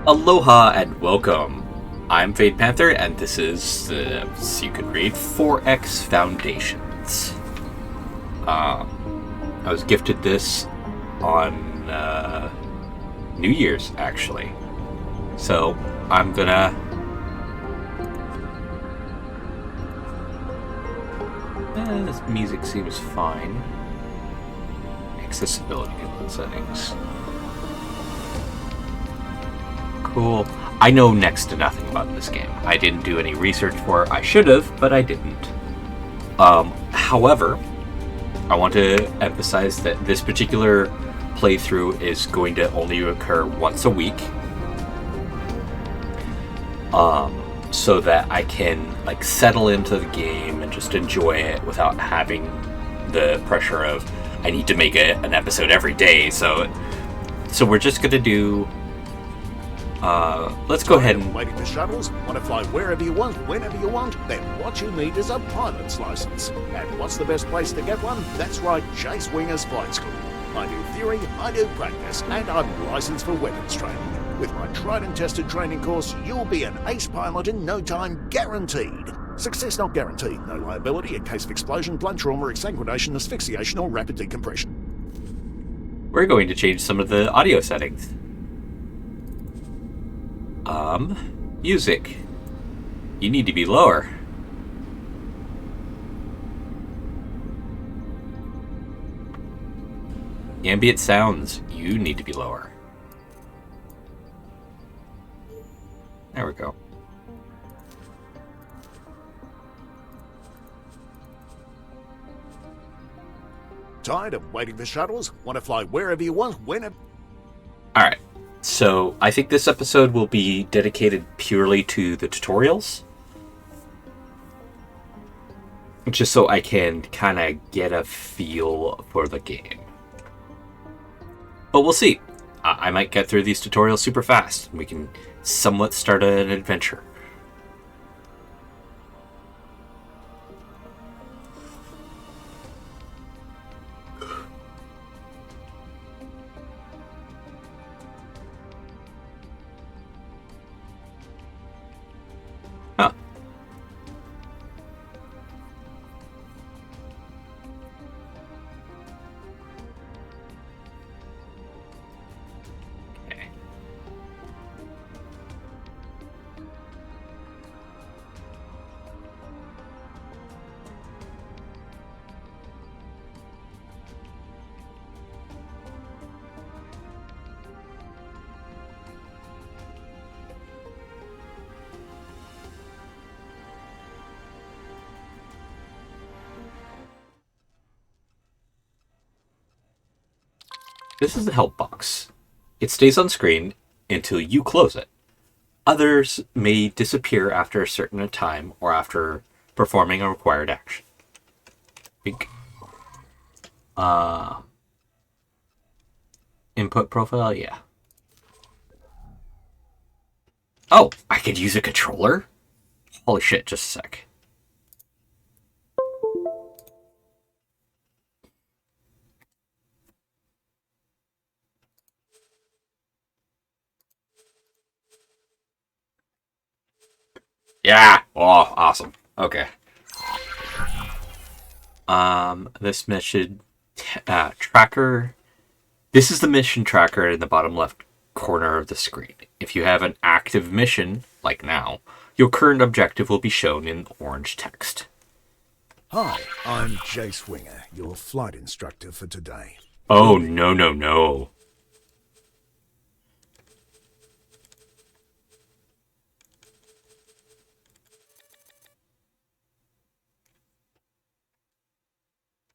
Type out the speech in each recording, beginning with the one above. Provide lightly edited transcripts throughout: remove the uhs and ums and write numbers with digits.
Aloha and welcome. I'm Panther, and this is the, as you could read, 4X Foundations. I was gifted this on New Year's, actually. So I'm gonna. This music seems fine. Accessibility settings. Cool. I know next to nothing about this game. I didn't do any research for it. I should have, but I didn't. However, I want to emphasize that this particular playthrough is going to only occur once a week. So that I can settle into the game and just enjoy it without having the pressure of I need to make an episode every day. So we're just gonna do. Let's go ahead and waiting for shuttles. Want to fly wherever you want, whenever you want? Then what you need is a pilot's license. And what's the best place to get one? That's right, Chase Winger's Flight School. I do theory, I do practice, and I'm licensed for weapons training. With my tried and tested training course, you'll be an ace pilot in no time, guaranteed. Success not guaranteed. No liability in case of explosion, blunt trauma, exsanguination, asphyxiation, or rapid decompression. We're going to change some of the audio settings. Music. You need to be lower. Ambient sounds. You need to be lower. There we go. Tired of waiting for shuttles? Want to fly wherever you want, whenever? Alright. So, I think this episode will be dedicated purely to the tutorials. Just so I can kind of get a feel for the game. But we'll see. I might get through these tutorials super fast. We can somewhat start an adventure. Huh. Okay. This is the help box. It stays on screen until you close it. Others may disappear after a certain time or after performing a required action. Big. Input profile, yeah. Oh, I could use a controller? Holy shit, just a sec. Yeah! Oh, awesome. Okay. This mission tracker. This is the mission tracker in the bottom left corner of the screen. If you have an active mission, like now, your current objective will be shown in orange text. Hi, I'm Jace Winger, your flight instructor for today. Oh, no, no, no.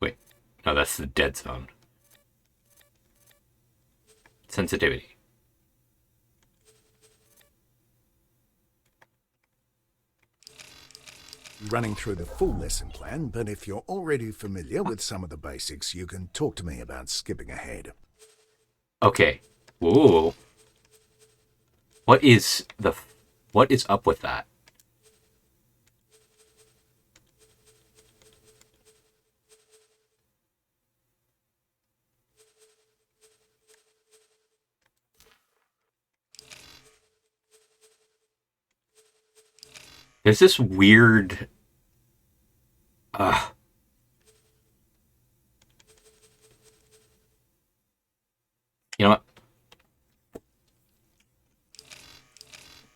Wait, no, that's the dead zone. Sensitivity. Running through the full lesson plan, but if you're already familiar with some of the basics, you can talk to me about skipping ahead. Okay. Whoa. What is up with that? There's this weird. Uh, you know what?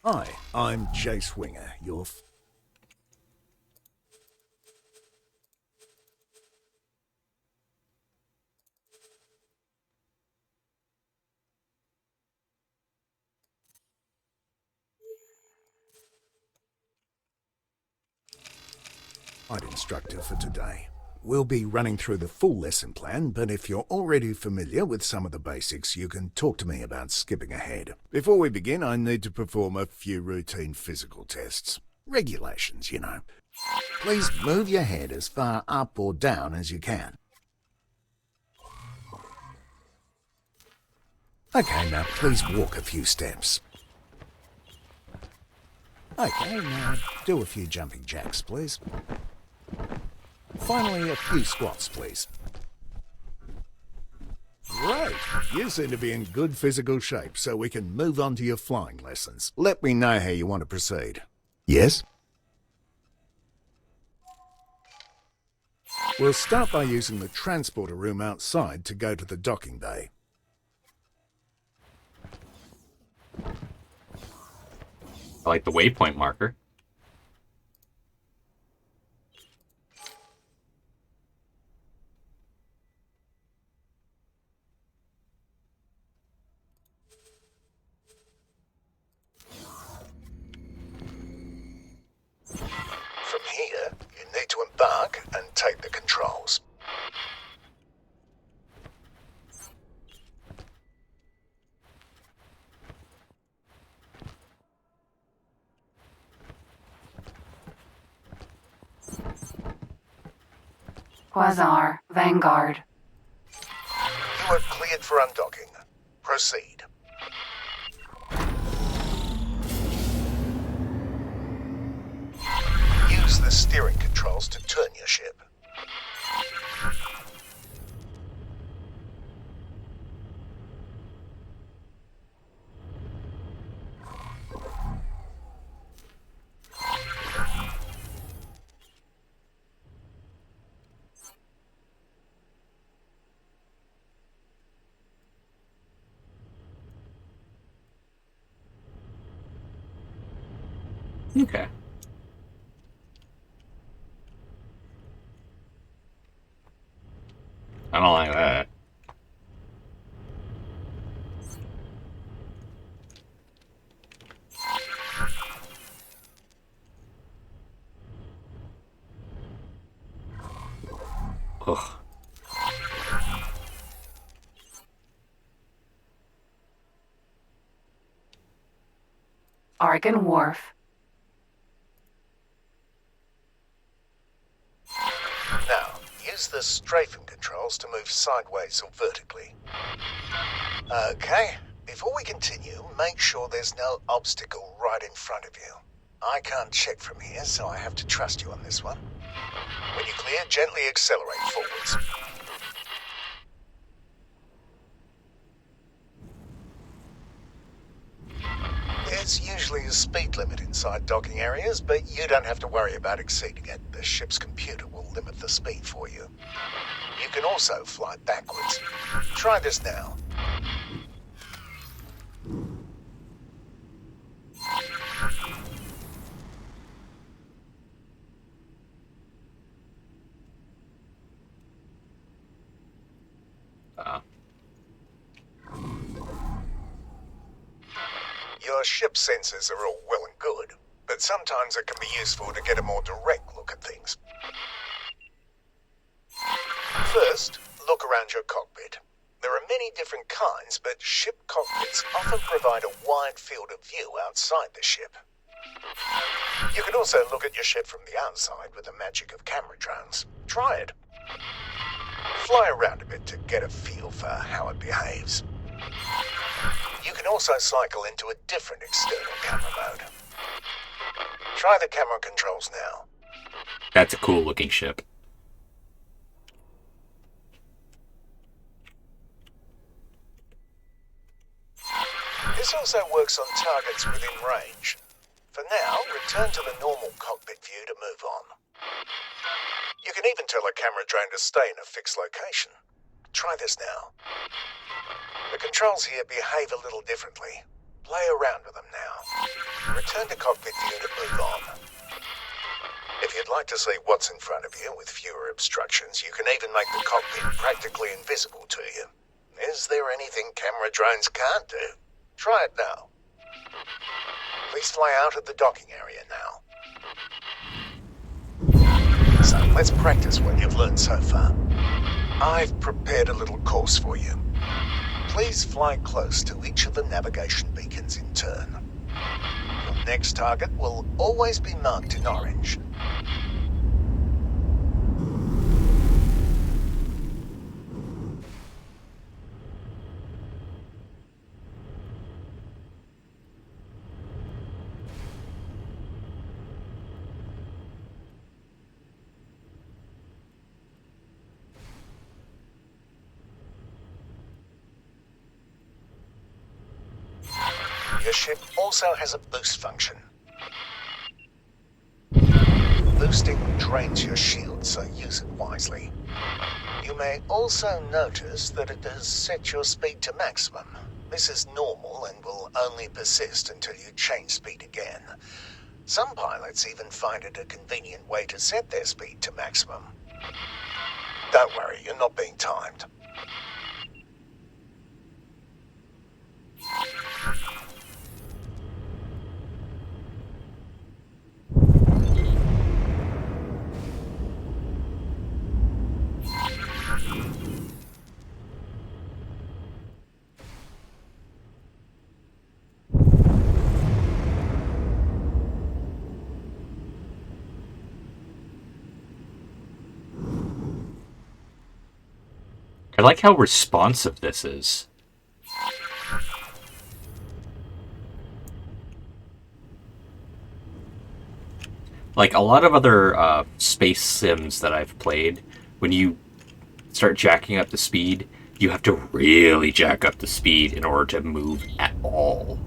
Hi, I'm Jace Winger, your flight instructor for today. We'll be running through the full lesson plan, but if you're already familiar with some of the basics, you can talk to me about skipping ahead. Before we begin, I need to perform a few routine physical tests. Regulations, you know. Please move your head as far up or down as you can. Okay, now please walk a few steps. Okay, now do a few jumping jacks, please. Finally, a few squats, please. Great. You seem to be in good physical shape, so we can move on to your flying lessons. Let me know how you want to proceed. Yes? We'll start by using the transporter room outside to go to the docking bay. I like the waypoint marker. From here, you need to embark and take the controls. Quasar, Vanguard. You are cleared for undocking. Proceed. Use the steering controls to turn your ship. Okay. I don't like that. Ugh. Argon Wharf. Now, use the strafing controls to move sideways or vertically. Okay, before we continue, make sure there's no obstacle right in front of you. I can't check from here, so I have to trust you on this one. When you're clear, gently accelerate forwards. There's usually a speed limit inside docking areas, but you don't have to worry about exceeding it. The ship's computer will limit the speed for you. You can also fly backwards. Try this now. Uh, Your ship sensors are all well and good, but sometimes it can be useful to get a more direct look at things. First, look around your cockpit. There are many different kinds, but ship cockpits often provide a wide field of view outside the ship. You can also look at your ship from the outside with the magic of camera drones. Try it. Fly around a bit to get a feel for how it behaves. You can also cycle into a different external camera mode. Try the camera controls now. that's a cool looking ship. This also works on targets within range. For now, return to the normal cockpit view to move on. You can even tell a camera drone to stay in a fixed location. Try this now. The controls here behave a little differently. Play around with them now. Return to cockpit view to move on. If you'd like to see what's in front of you with fewer obstructions, you can even make the cockpit practically invisible to you. Is there anything camera drones can't do? Try it now. Please fly out of the docking area now. So let's practice what you've learned so far. I've prepared a little course for you. Please fly close to each of the navigation beacons in turn. Your next target will always be marked in orange. Your ship also has a boost function. Boosting drains your shield, so use it wisely. You may also notice that it has set your speed to maximum. This is normal and will only persist until you change speed again. Some pilots even find it a convenient way to set their speed to maximum. Don't worry, you're not being timed. I like how responsive this is. Like a lot of other space sims that I've played, when you start jacking up the speed, you have to really jack up the speed in order to move at all.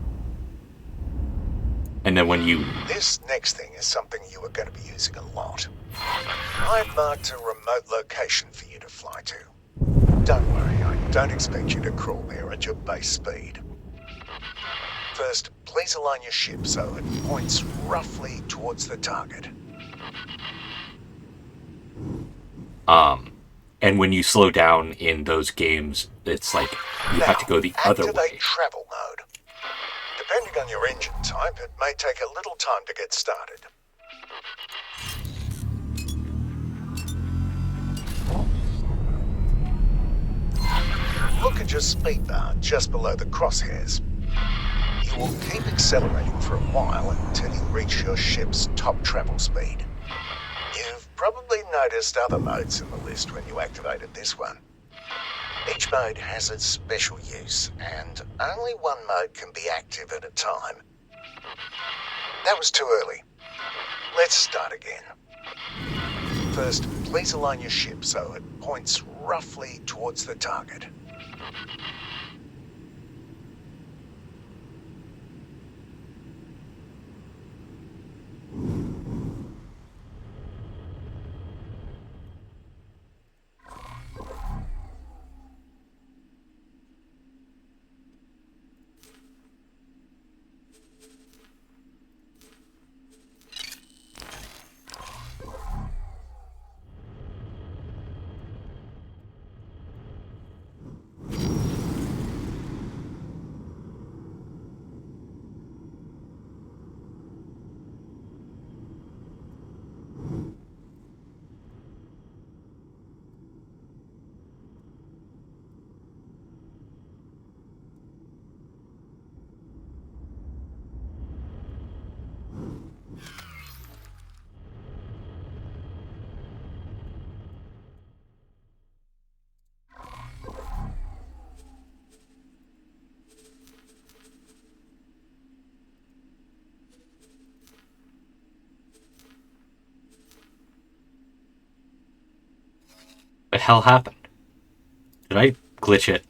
And then when you... This next thing is something you are going to be using a lot. I've marked a remote location for you to fly to. Don't worry, I don't expect you to crawl there at your base speed. First, please align your ship so it points roughly towards the target. And when you slow down in those games, it's like you have to go the other way. Activate travel mode. Depending on your engine type, it may take a little time to get started. Look at your speed bar just below the crosshairs. You will keep accelerating for a while until you reach your ship's top travel speed. You've probably noticed other modes in the list when you activated this one. Each mode has its special use, and only one mode can be active at a time. That was too early. Let's start again. First, please align your ship so it points roughly towards the target. The hell happened? Did I glitch it?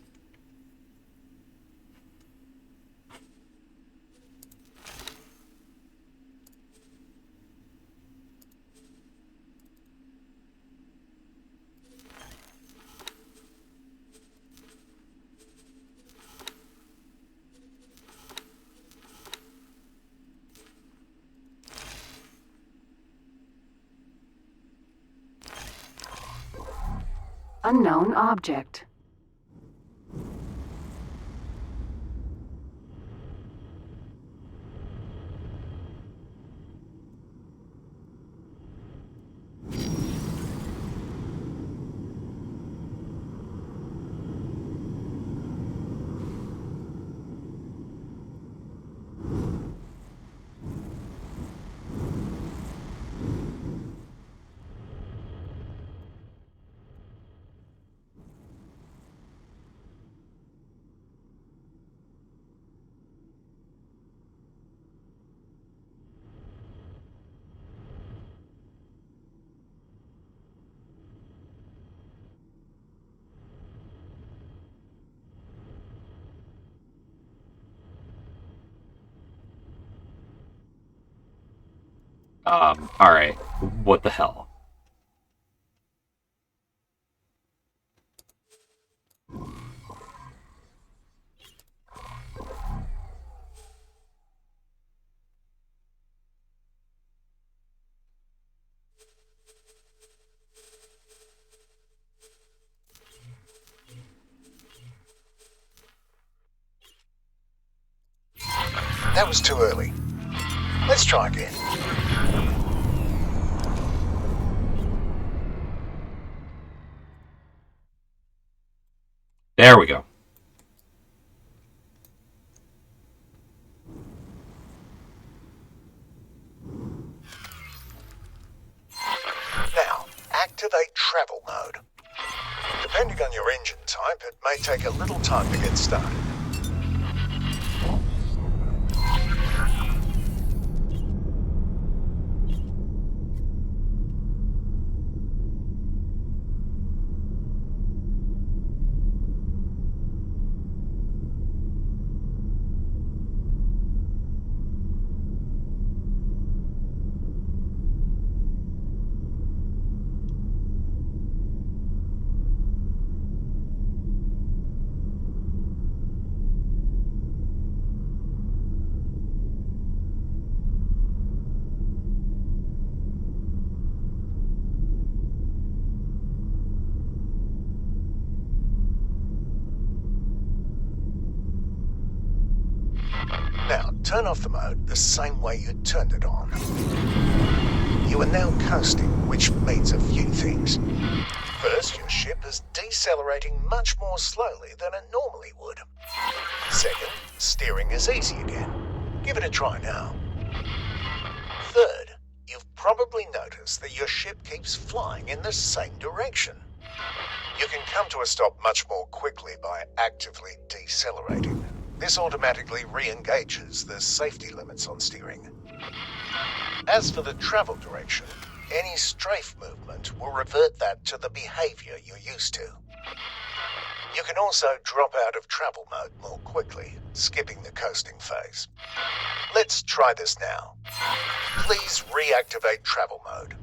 Unknown object. Alright. What the hell? That was too early. Let's try again. There we go. Now, activate travel mode. Depending on your engine type, it may take a little time to get started. Now, turn off the mode the same way you turned it on. You are now coasting, which means a few things. First, your ship is decelerating much more slowly than it normally would. Second, steering is easy again. Give it a try now. Third, you've probably noticed that your ship keeps flying in the same direction. You can come to a stop much more quickly by actively decelerating. This automatically re-engages the safety limits on steering. As for the travel direction, any strafe movement will revert that to the behavior you're used to. You can also drop out of travel mode more quickly, skipping the coasting phase. Let's try this now. Please reactivate travel mode.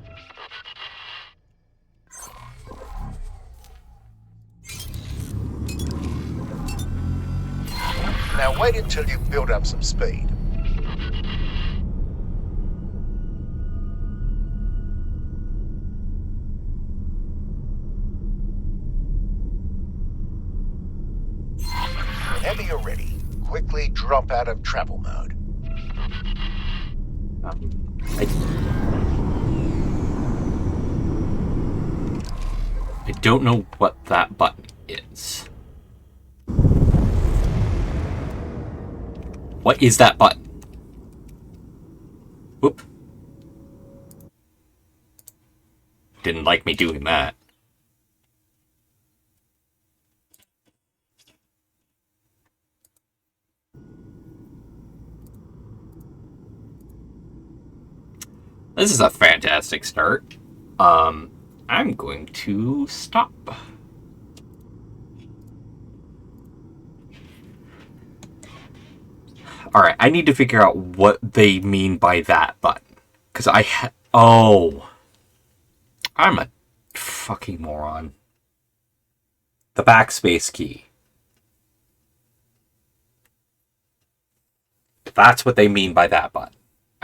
Now wait until you've built up some speed. Whenever you're ready, quickly drop out of travel mode. I don't know what that button is. What is that button? Whoop. Didn't like me doing that. This is a fantastic start. I'm going to stop. Alright, I need to figure out what they mean by that button. Because oh. I'm a fucking moron. The backspace key. That's what they mean by that button.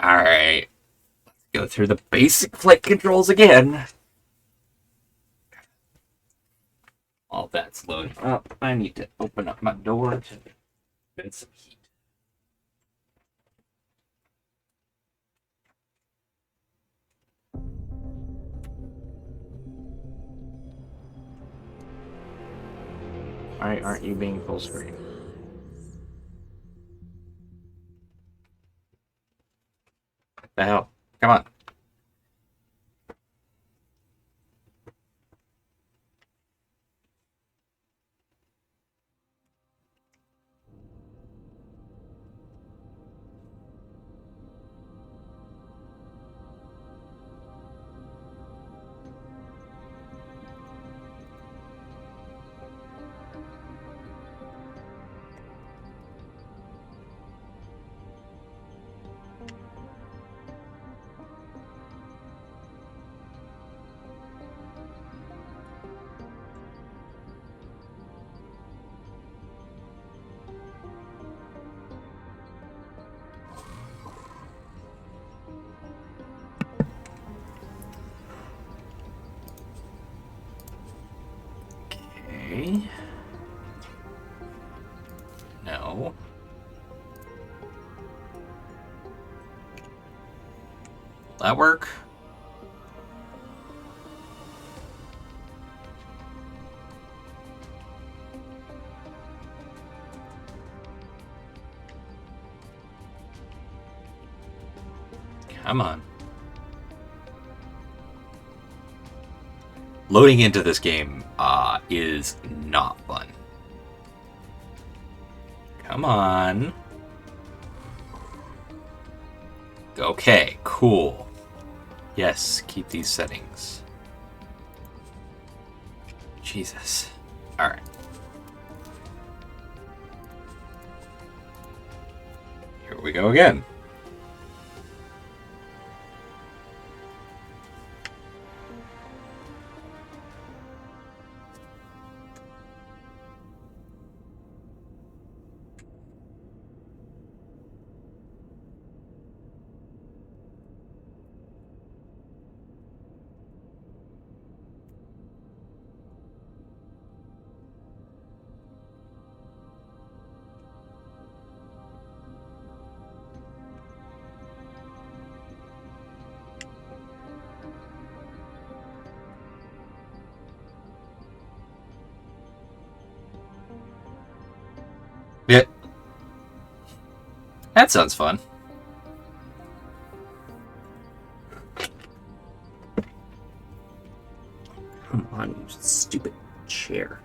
Alright. Let's go through the basic flight controls again. All that's loading up. I need to open up my door to get some heat. Why aren't you being full screen? What the hell? Come on. Okay. No. That work? Come on. Loading into this game is not fun. Come on. Okay, cool. Yes, keep these settings. Jesus. Alright. Here we go again. Yeah. That sounds fun. Come on, you stupid chair.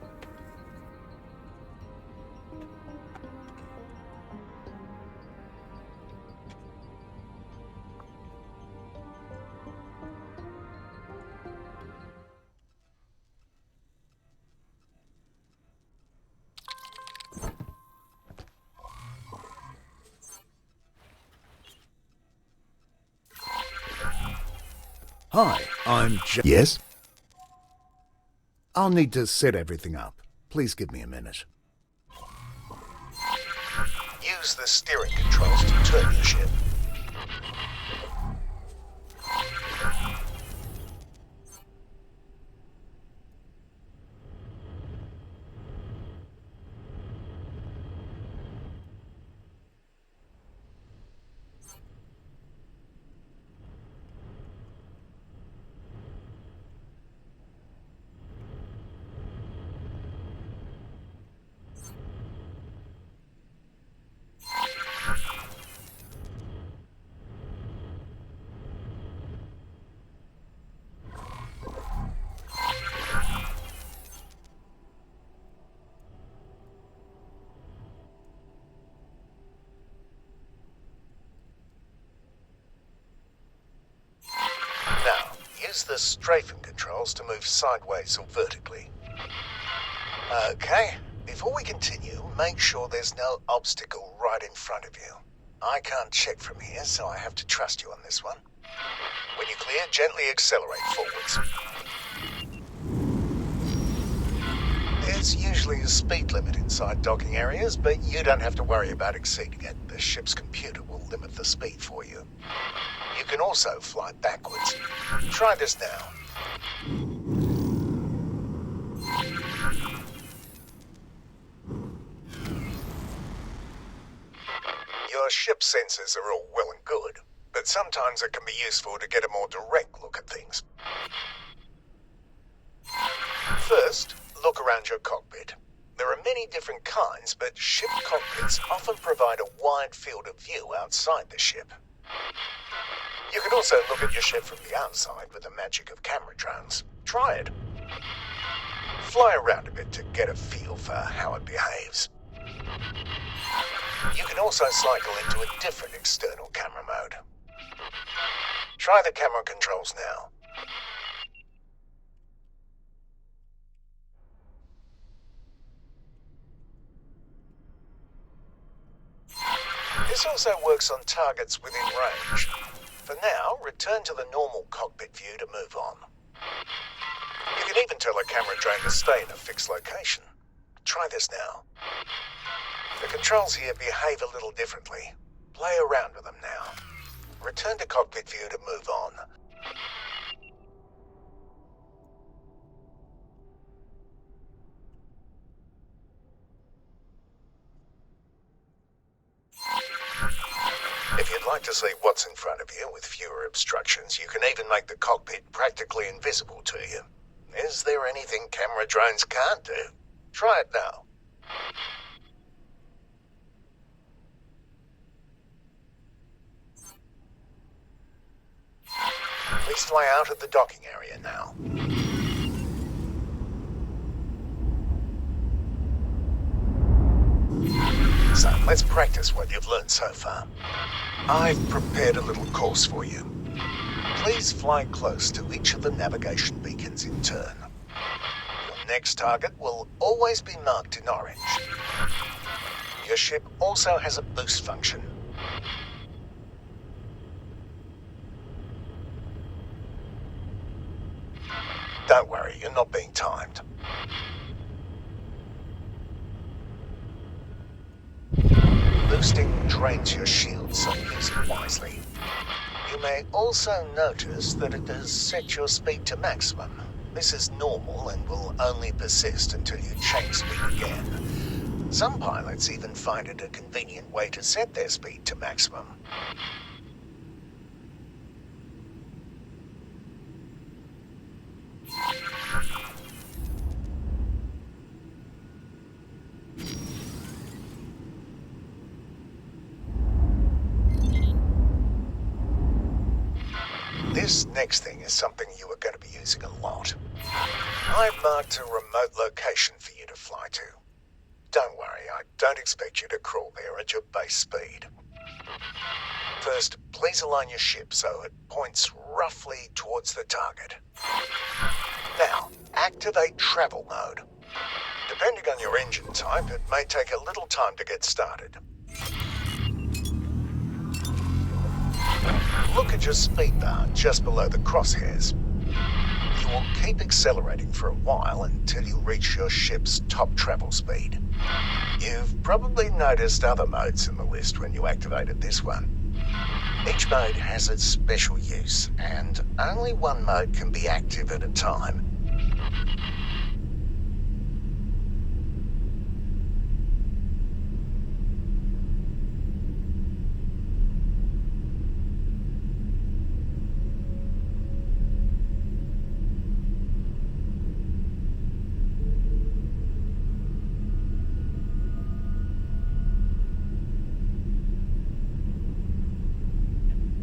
Hi, I'm Yes? I'll need to set everything up. Please give me a minute. Use the steering controls to turn your ship. Now, use the strafing controls to move sideways or vertically. Okay, before we continue, make sure there's no obstacle right in front of you. I can't check from here, so I have to trust you on this one. When you're clear, gently accelerate forwards. There's usually a speed limit inside docking areas, but you don't have to worry about exceeding it. The ship's computer will limit the speed for you. You can also fly backwards. Try this now. Your ship sensors are all well and good, but sometimes it can be useful to get a more direct look at things. First, look around your cockpit. There are many different kinds, but ship cockpits often provide a wide field of view outside the ship. You can also look at your ship from the outside with the magic of camera drones. Try it. Fly around a bit to get a feel for how it behaves. You can also cycle into a different external camera mode. Try the camera controls now. This also works on targets within range. For now, return to the normal cockpit view to move on. You can even tell a camera drone to stay in a fixed location. Try this now. The controls here behave a little differently. Play around with them now. Return to cockpit view to move on. If you'd like to see what's in front of you with fewer obstructions, you can even make the cockpit practically invisible to you. Is there anything camera drones can't do? Try it now. Please fly out of the docking area now. So, let's practice what you've learned so far. I've prepared a little course for you. Please fly close to each of the navigation beacons in turn. Your next target will always be marked in orange. Your ship also has a boost function. Don't worry, you're not being timed. Boosting drains your shield, so use it wisely. You may also notice that it has set your speed to maximum. This is normal and will only persist until you change speed again. Some pilots even find it a convenient way to set their speed to maximum. This next thing is something you are going to be using a lot. I've marked a remote location for you to fly to. Don't worry, I don't expect you to crawl there at your base speed. First, please align your ship so it points roughly towards the target. Now, activate travel mode. Depending on your engine type, it may take a little time to get started. Look at your speed bar just below the crosshairs. You will keep accelerating for a while until you reach your ship's top travel speed. You've probably noticed other modes in the list when you activated this one. Each mode has its special use, and only one mode can be active at a time.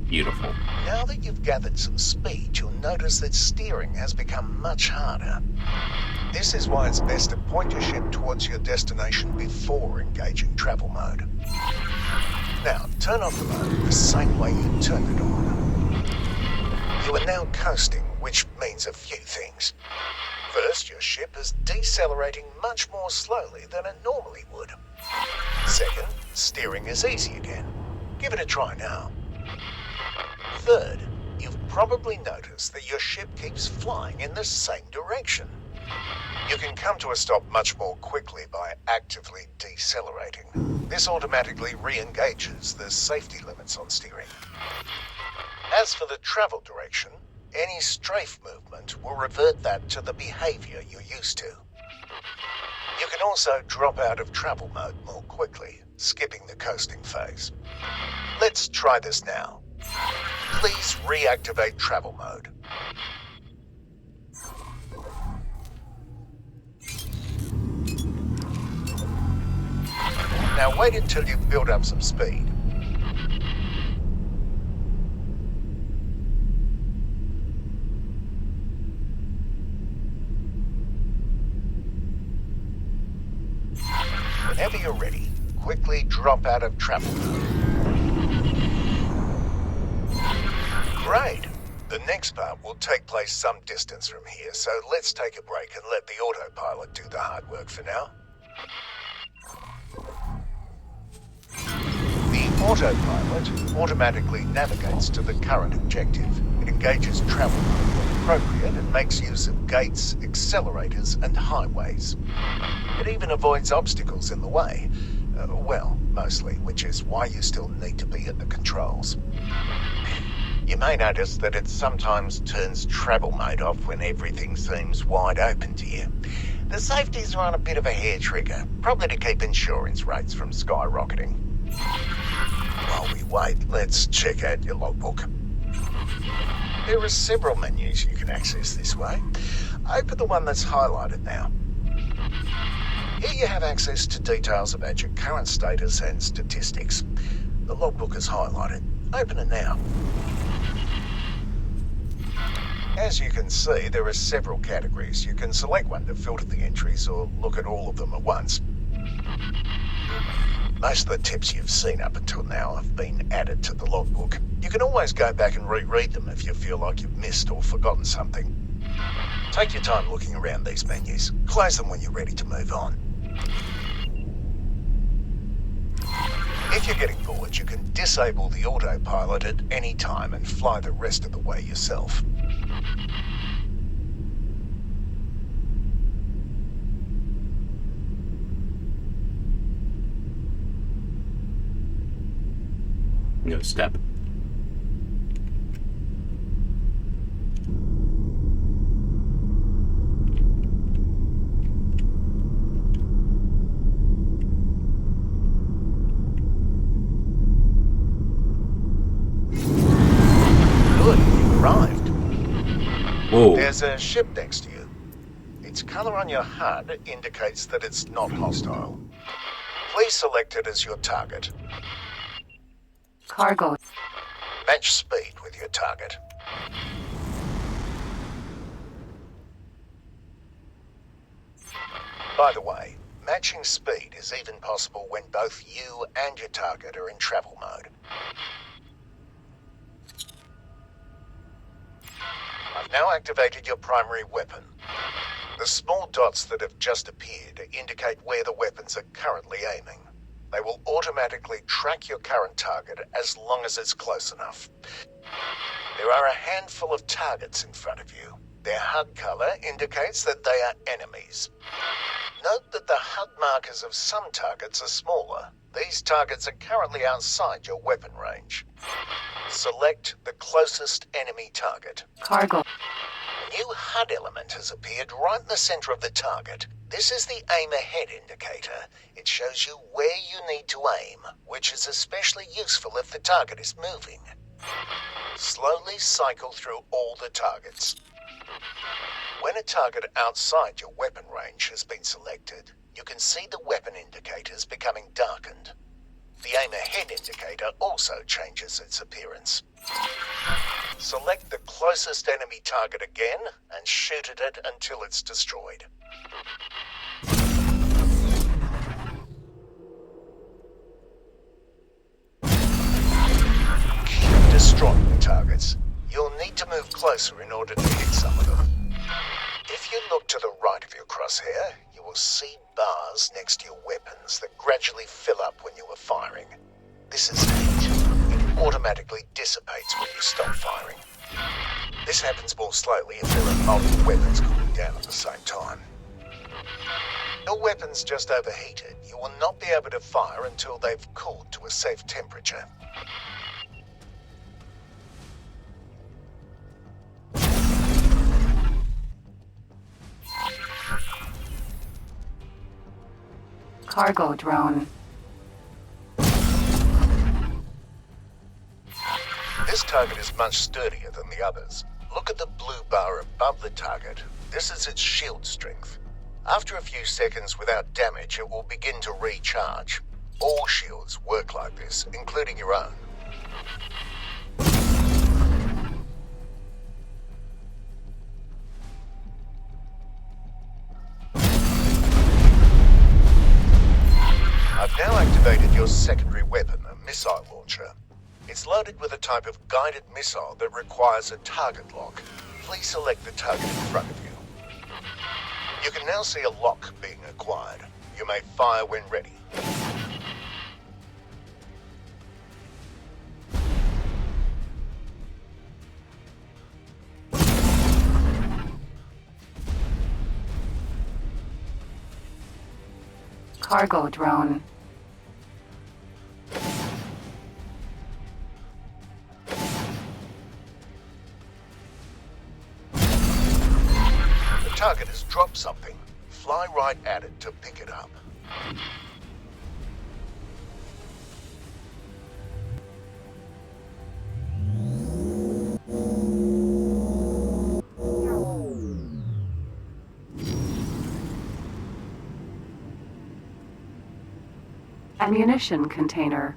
Beautiful. Now that you've gathered some speed, you'll notice that steering has become much harder. This is why it's best to point your ship towards your destination before engaging travel mode. Now, turn off the mode the same way you turned it on. You are now coasting, which means a few things. First, your ship is decelerating much more slowly than it normally would. Second, steering is easy again. Give it a try now. Third, you've probably noticed that your ship keeps flying in the same direction. You can come to a stop much more quickly by actively decelerating. This automatically re-engages the safety limits on steering. As for the travel direction, any strafe movement will revert that to the behavior you're used to. You can also drop out of travel mode more quickly, skipping the coasting phase. Let's try this now. Please reactivate travel mode. Now wait until you've built up some speed. Whenever you're ready, quickly drop out of travel mode. Great. The next part will take place some distance from here, so let's take a break and let the autopilot do the hard work for now. The autopilot automatically navigates to the current objective. It engages travel mode when appropriate and makes use of gates, accelerators, and highways. It even avoids obstacles in the way. Well, mostly, which is why you still need to be at the controls. You may notice that it sometimes turns travel mode off when everything seems wide open to you. The safeties are on a bit of a hair trigger, probably to keep insurance rates from skyrocketing. While we wait, let's check out your logbook. There are several menus you can access this way. Open the one that's highlighted now. Here you have access to details about your current status and statistics. The logbook is highlighted. Open it now. As you can see, there are several categories. You can select one to filter the entries or look at all of them at once. Most of the tips you've seen up until now have been added to the logbook. You can always go back and reread them if you feel like you've missed or forgotten something. Take your time looking around these menus. Close them when you're ready to move on. If you're getting bored, you can disable the autopilot at any time and fly the rest of the way yourself. No step. Good, you arrived. Whoa. There's a ship next to you. Its color on your HUD indicates that it's not hostile. Please select it as your target. Cargo. Match speed with your target. By the way, matching speed is even possible when both you and your target are in travel mode. I've now activated your primary weapon. The small dots that have just appeared indicate where the weapons are currently aiming. They will automatically track your current target as long as it's close enough. There are a handful of targets in front of you. Their HUD color indicates that they are enemies. Note that the HUD markers of some targets are smaller. These targets are currently outside your weapon range. Select the closest enemy target. Cargo. A new HUD element has appeared right in the center of the target. This is the aim ahead indicator. It shows you where you need to aim, which is especially useful if the target is moving. Slowly cycle through all the targets. When a target outside your weapon range has been selected, you can see the weapon indicators becoming darkened. The aim ahead indicator also changes its appearance. Select the closest enemy target again and shoot at it until it's destroyed. Keep destroying the targets. You'll need to move closer in order to hit some of them. If you look to the right of your crosshair, you will see bars next to your weapons that gradually fill up when you are firing. This is heat. It automatically dissipates when you stop firing. This happens more slowly if there are multiple weapons cooling down at the same time. Your weapons just overheated. You will not be able to fire until they've cooled to a safe temperature. Cargo drone. This target is much sturdier than the others. Look at the blue bar above the target. This is its shield strength. After a few seconds without damage, it will begin to recharge. All shields work like this, including your own. I've now activated your secondary weapon, a missile launcher. It's loaded with a type of guided missile that requires a target lock. Please select the target in front of you. You can now see a lock being acquired. You may fire when ready. Cargo drone. The target has dropped something. Fly right at it to pick it up. Ammunition container.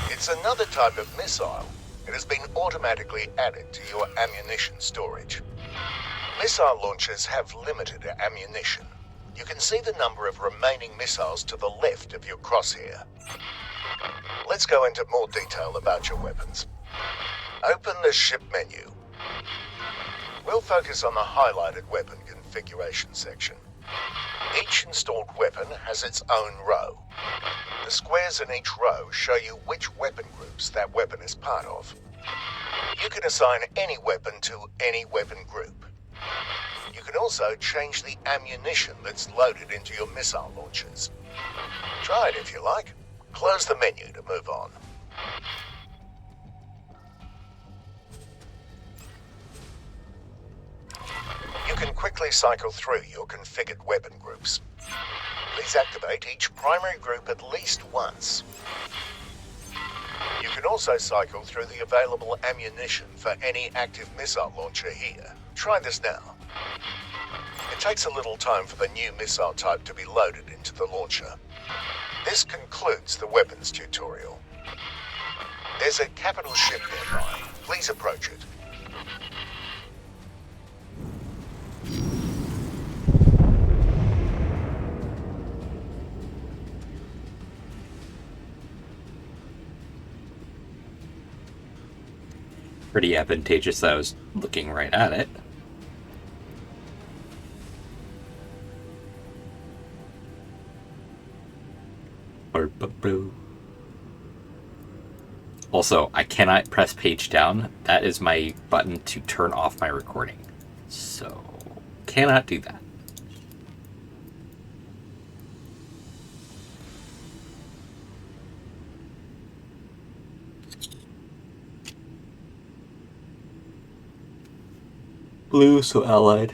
It's another type of missile. It has been automatically added to your ammunition storage. Missile launchers have limited ammunition. You can see the number of remaining missiles to the left of your crosshair. Let's go into more detail about your weapons. Open the ship menu. We'll focus on the highlighted weapon configuration section. Each installed weapon has its own row. The squares in each row show you which weapon groups that weapon is part of. You can assign any weapon to any weapon group. You can also change the ammunition that's loaded into your missile launchers. Try it if you like. Close the menu to move on. You can quickly cycle through your configured weapon groups. Please activate each primary group at least once. You can also cycle through the available ammunition for any active missile launcher here. Try this now. It takes a little time for the new missile type to be loaded into the launcher. This concludes the weapons tutorial. There's a capital ship nearby. Please approach it. Pretty advantageous that I was looking right at it. Also, I cannot press page down. That is my button to turn off my recording. So, cannot do that. Blue, so allied.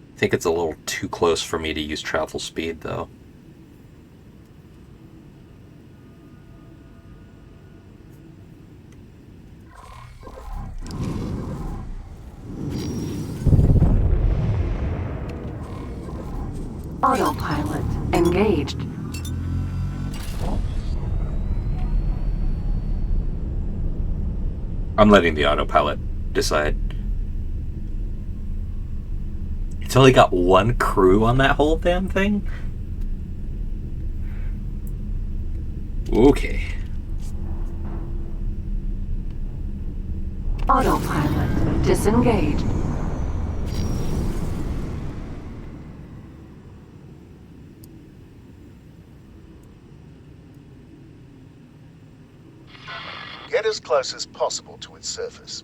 I think it's a little too close for me to use travel speed, though. Autopilot engaged. I'm letting the autopilot decide. It's only got one crew on that whole damn thing? Okay. Autopilot disengaged. Get close as possible to its surface.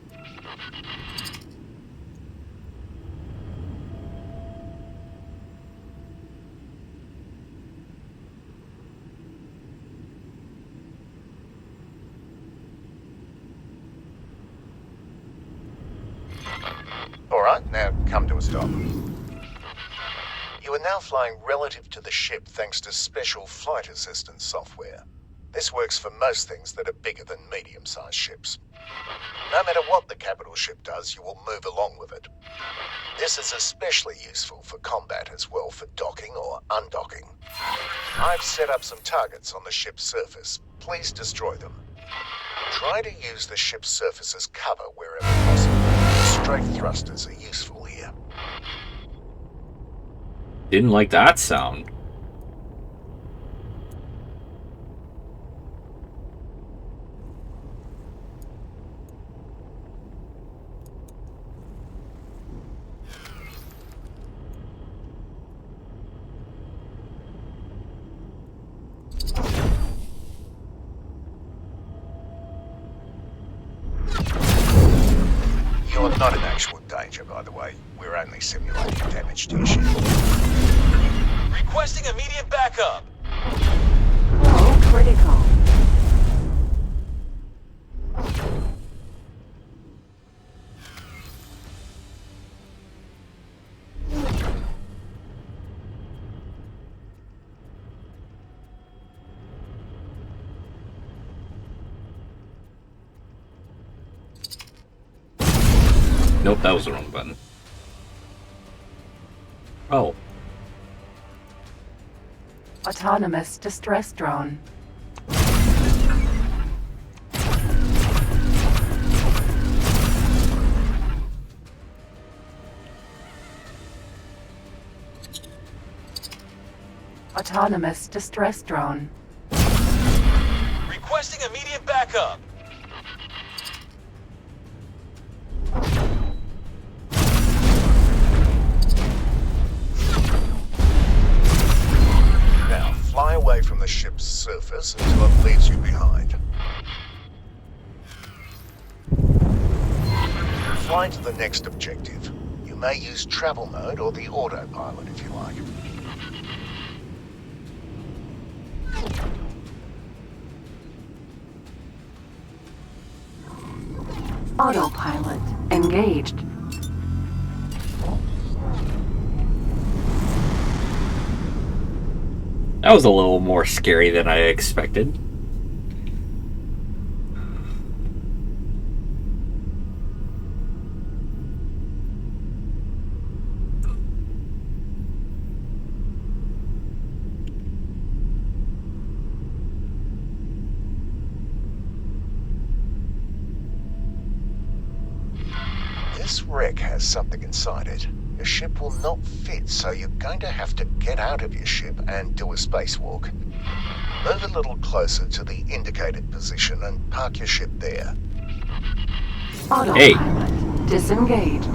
Alright, now come to a stop. You are now flying relative to the ship thanks to special flight assistance software. This works for most things that are bigger than medium-sized ships. No matter what the capital ship does, you will move along with it. This is especially useful for combat as well for docking or undocking. I've set up some targets on the ship's surface. Please destroy them. Try to use the ship's surface as cover wherever possible. Strafe thrusters are useful here. Didn't like that sound. You're not in actual danger, by the way. We're only simulating damage to your ship. Requesting immediate backup. Low critical. Nope, that was the wrong button. Oh. Autonomous distress drone. Autonomous distress drone. Requesting immediate backup. Now, fly away from the ship's surface until it leaves you behind. Fly to the next objective. You may use travel mode or the autopilot if you like. Autopilot engaged. That was a little more scary than I expected. This wreck has something inside it. Your ship will not fit, so you're going to have to get out of your ship and do a spacewalk. Move a little closer to the indicated position and park your ship there. Autopilot disengaged.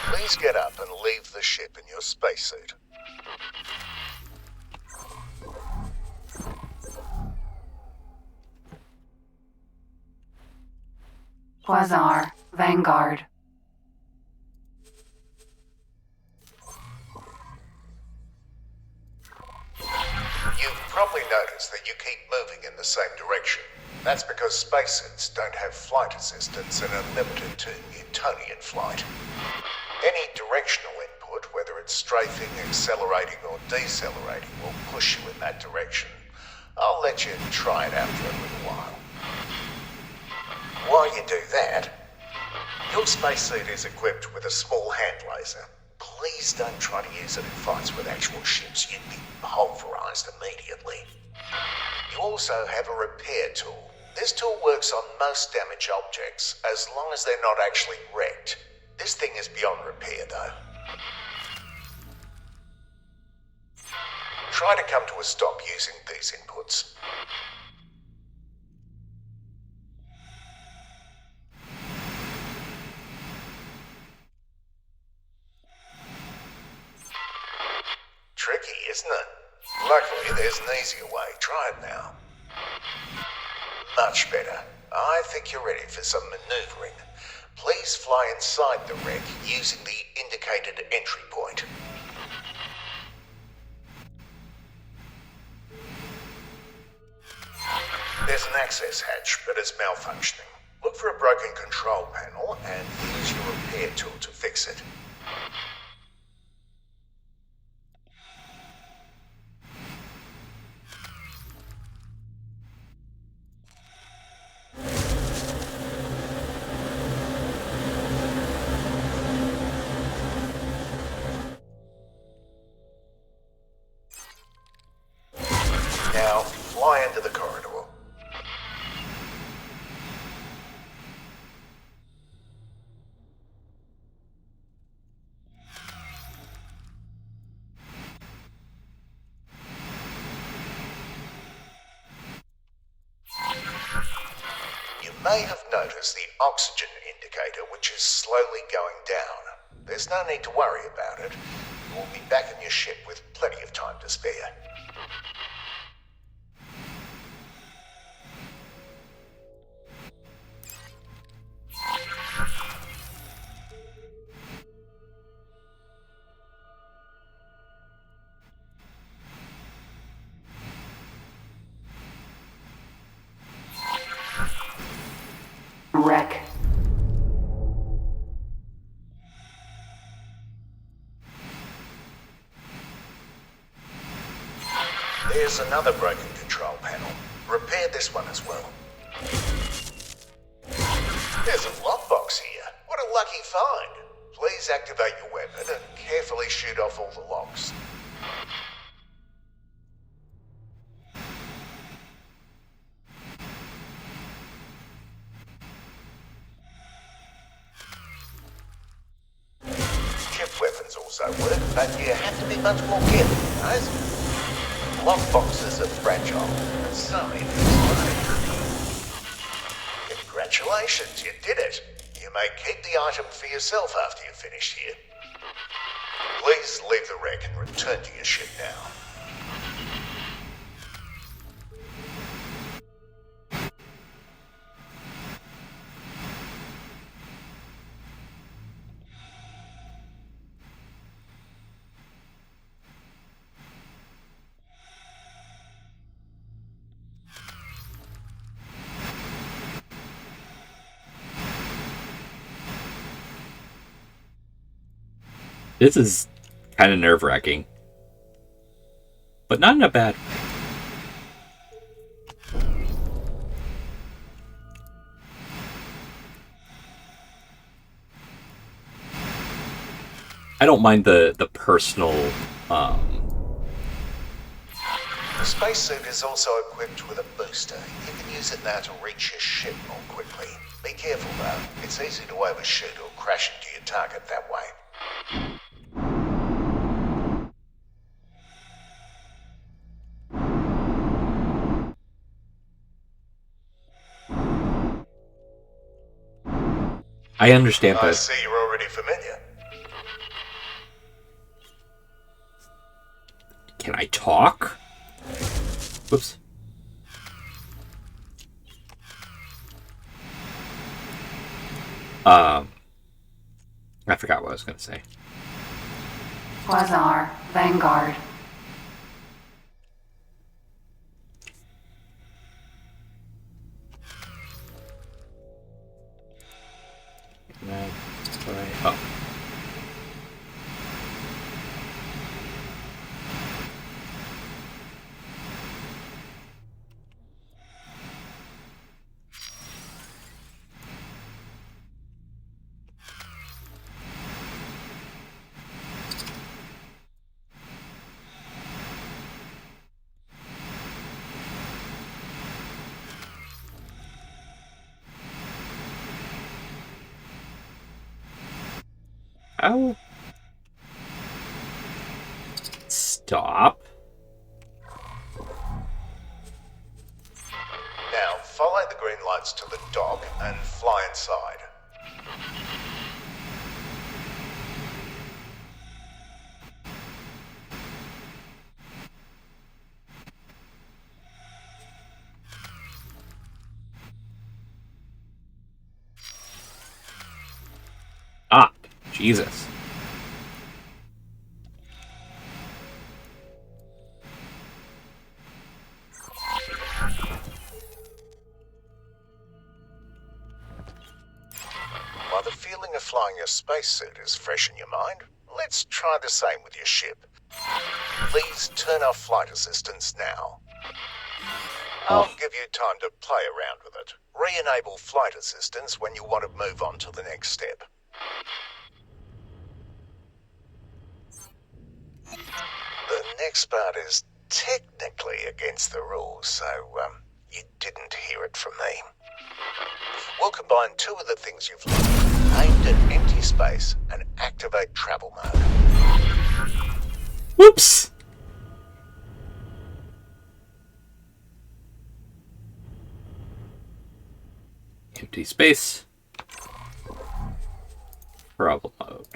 Please get up and leave the ship in your spacesuit. Quasar Vanguard. You've probably noticed that you keep moving in the same direction. That's because spacesuits don't have flight assistance and are limited to Newtonian flight. Any directional input, whether it's strafing, accelerating or decelerating, will push you in that direction. I'll let you try it out for a little while. While you do that, your spacesuit is equipped with a small hand laser. Please don't try to use it in fights with actual ships. You'd be pulverized immediately. You also have a repair tool. This tool works on most damaged objects, as long as they're not actually wrecked. This thing is beyond repair, though. Try to come to a stop using these inputs. isn't it? Luckily, there's an easier way. Try it now. Much better. I think you're ready for some maneuvering. Please fly inside the wreck using the indicated entry point. There's an access hatch, but it's malfunctioning. Look for a broken control panel and use your repair tool to fix it. Now, fly into the corridor. You may have noticed the oxygen indicator, which is slowly going down. There's no need to worry about it. You will be back in your ship with plenty of time to spare. Wreck. There's another broken control panel. Repair this one as well. There's a lockbox here. What a lucky find. Please activate your weapon and carefully shoot off all the locks. Chip weapons also work, but you have to be much more careful, guys. Lockboxes are fragile, and some it is. Congratulations, you did it. You may keep the item for yourself after you're finished here. Please leave the wreck and return to your ship now. This is kind of nerve-wracking, but not in a bad way. I don't mind the personal. The spacesuit is also equipped with a booster. You can use it now to reach your ship more quickly. Be careful though, it's easy to overshoot or crash into your target that way. I understand, I but see you're already familiar. can I talk? Whoops. I forgot what I was going to say. Quasar, Vanguard. Oh. Ow. Stop. Now, follow the green lights to the dock and fly inside. Jesus. While the feeling of flying a spacesuit is fresh in your mind, let's try the same with your ship. Please turn off flight assistance now. I'll give you time to play around with it. Re-enable flight assistance when you want to move on to the next step. The next part is technically against the rules, so you didn't hear it from me. We'll combine two of the things you've learned, aimed at empty space, and activate travel mode. Whoops! Empty space. Travel mode.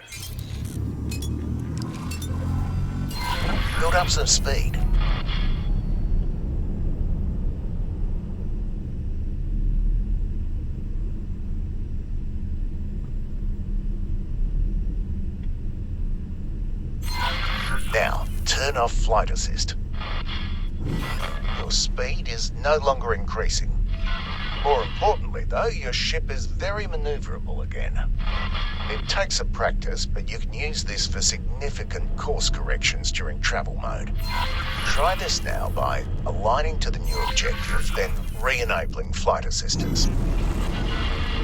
Build up some speed. Now, turn off flight assist. Your speed is no longer increasing. More importantly, though, your ship is very maneuverable again. It takes a practice, but you can use this for significant course corrections during travel mode. Try this now by aligning to the new objective, then re-enabling flight assistance.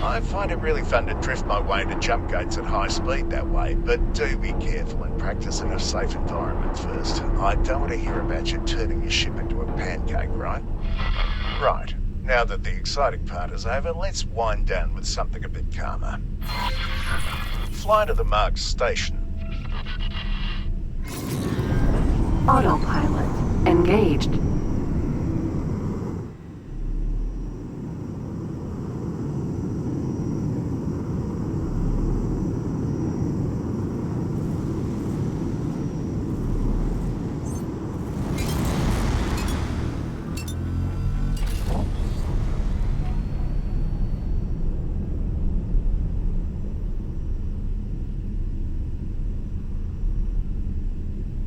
I find it really fun to drift my way into jump gates at high speed that way, but do be careful and practice in a safe environment first. I don't want to hear about you turning your ship into a pancake, right? Right. Now that the exciting part is over, let's wind down with something a bit calmer. Fly to the marked station. Autopilot engaged.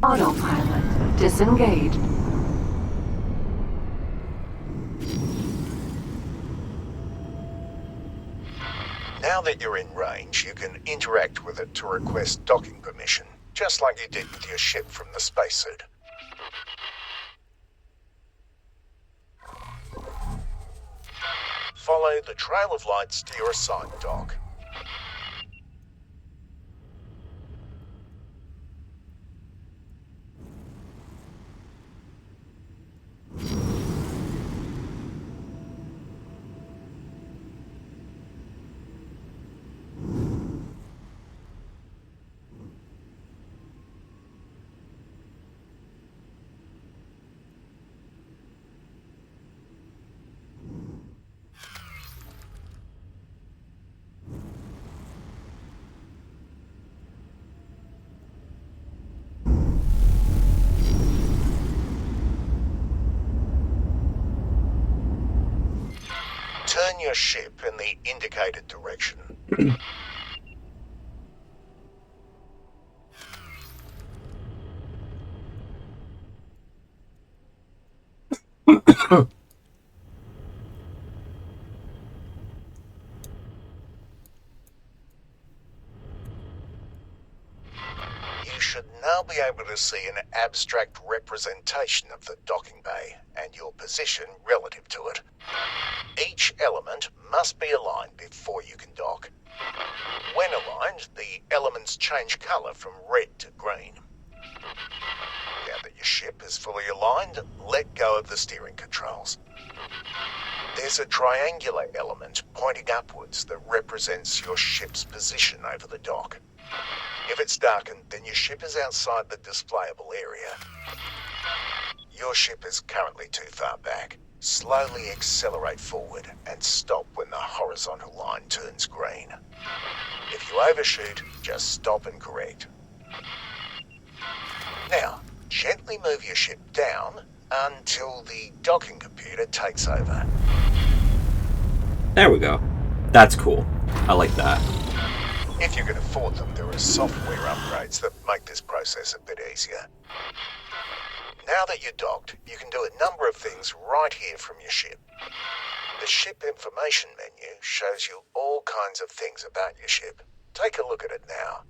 Autopilot disengaged. Now that you're in range, you can interact with it to request docking permission, just like you did with your ship from the spacesuit. Follow the trail of lights to your assigned dock. Turn your ship in the indicated direction. You should now be able to see an abstract representation of the docking bay and your position relative to it. Each element must be aligned before you can dock. When aligned, the elements change colour from red to green. Now that your ship is fully aligned, let go of the steering controls. There's a triangular element pointing upwards that represents your ship's position over the dock. If it's darkened, then your ship is outside the displayable area. Your ship is currently too far back. Slowly accelerate forward and stop when the horizontal line turns green. If you overshoot, just stop and correct. Now, gently move your ship down until the docking computer takes over. There we go. That's cool. I like that. If you can afford them, there are software upgrades that make this process a bit easier. Now that you're docked, you can do a number of things right here from your ship. The ship information menu shows you all kinds of things about your ship. Take a look at it now.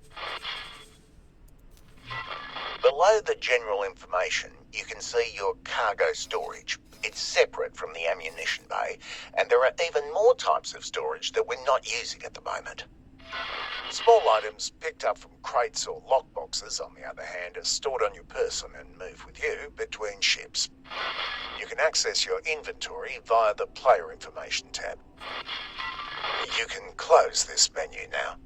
Below the general information, you can see your cargo storage. It's separate from the ammunition bay, and there are even more types of storage that we're not using at the moment. Small items picked up from crates or lockboxes, on the other hand, are stored on your person and move with you between ships. You can access your inventory via the Player Information tab. You can close this menu now.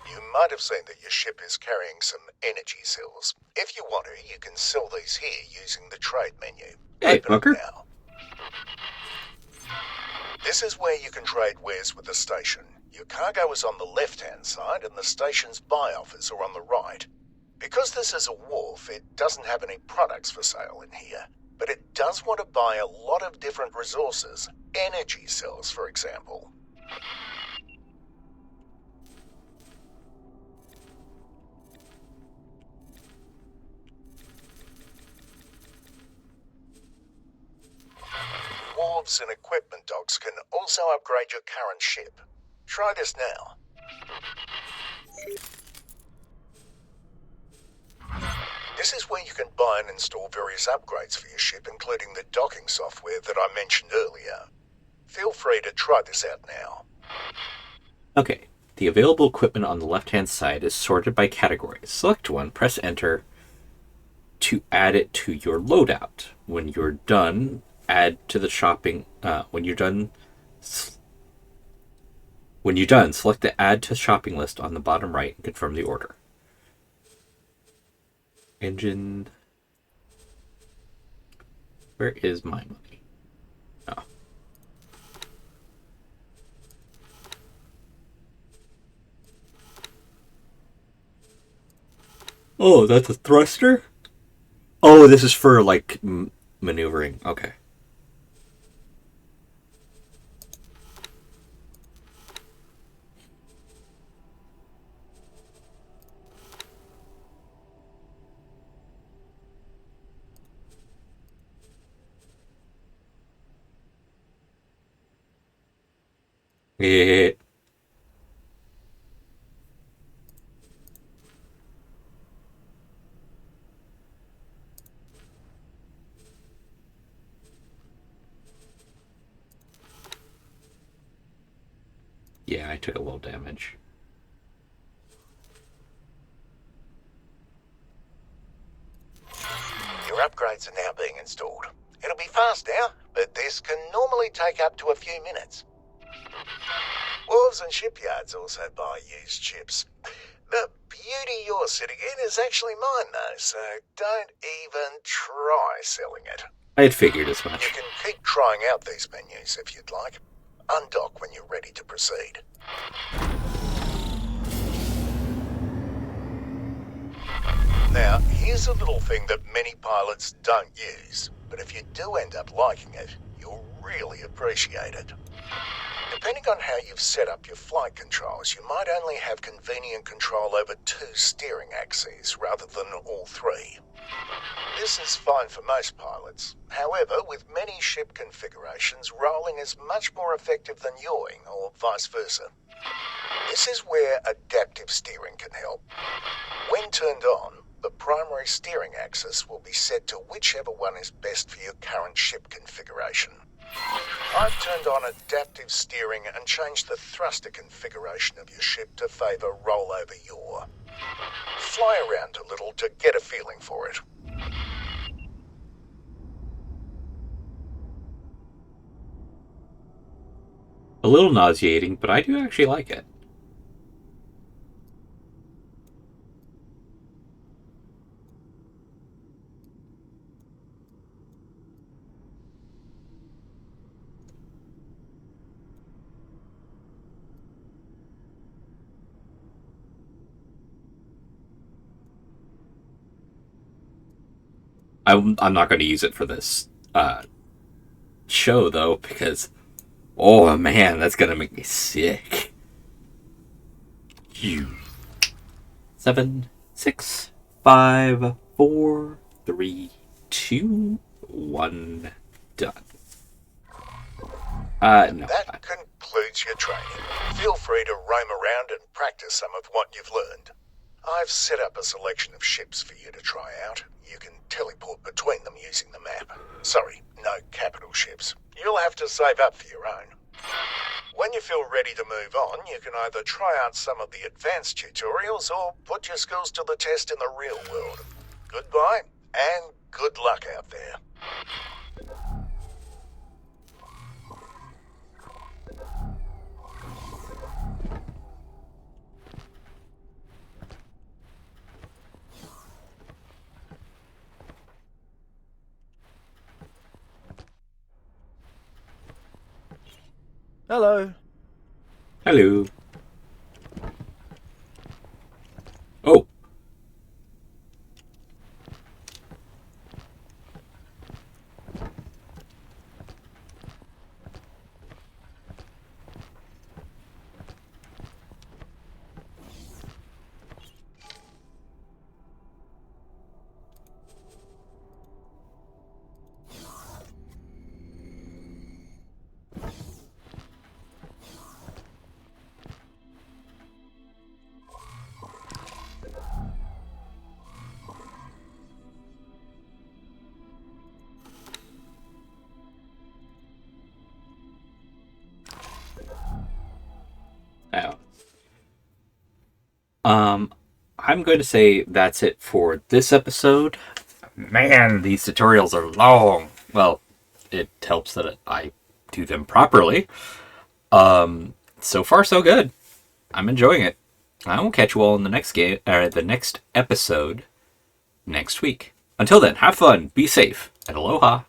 You might have seen that your ship is carrying some energy cells. If you want to, you can sell these here using the trade menu. Hey, Open it fucker. now. This is where you can trade wares with the station. Your cargo is on the left-hand side and the station's buy offers are on the right. Because this is a wharf, it doesn't have any products for sale in here, but it does want to buy a lot of different resources. Energy cells, for example. Wharves and equipment docks can also upgrade your current ship. Try this now. This is where you can buy and install various upgrades for your ship, including the docking software that I mentioned earlier. Feel free to try this out now. Okay, the available equipment on the left-hand side is sorted by category. Select one, press enter to add it to your loadout. When you're done, add to the shopping. When you're done, select the add to shopping list on the bottom right and confirm the order. Engine. Where is my money? Oh. Oh, that's a thruster? Oh, this is for, like, maneuvering. Okay. Yeah. Yeah, I took a little damage. Your upgrades are now being installed. It'll be fast now, but this can normally take up to a few minutes. Wharves and shipyards also buy used ships. The beauty you're sitting in is actually mine though, so don't even try selling it. I had figured as You much. can keep trying out these menus if you'd like. Undock when you're ready to proceed. Now, here's a little thing that many pilots don't use, but if you do end up liking it, you'll really appreciate it. Depending on how you've set up your flight controls, you might only have convenient control over 2 steering axes rather than all 3. This is fine for most pilots. However, with many ship configurations, rolling is much more effective than yawing, or vice versa. This is where adaptive steering can help. When turned on, the primary steering axis will be set to whichever one is best for your current ship configuration. I've turned on adaptive steering and changed the thruster configuration of your ship to favour rollover yaw. Fly around a little to get a feeling for it. A little nauseating, but I do actually like it. I'm not going to use it for this show, though, because Oh man, that's gonna make me sick. You. 7, 6, 5, 4, 3, 2, 1, done. No. That concludes your training. Feel free to roam around and practice some of what you've learned. I've set up a selection of ships for you to try out. You can teleport between them using the map. Sorry, no capital ships. You'll have to save up for your own. When you feel ready to move on, you can either try out some of the advanced tutorials or put your skills to the test in the real world. Goodbye, and good luck out there. Hello. Hello. Oh. Oh. I'm going to say that's it for this episode. Man, these tutorials are long. Well, it helps that I do them properly. So far so good. I'm enjoying it. I will catch you all in the next game, or the next episode next week. Until then, have fun, be safe, and aloha.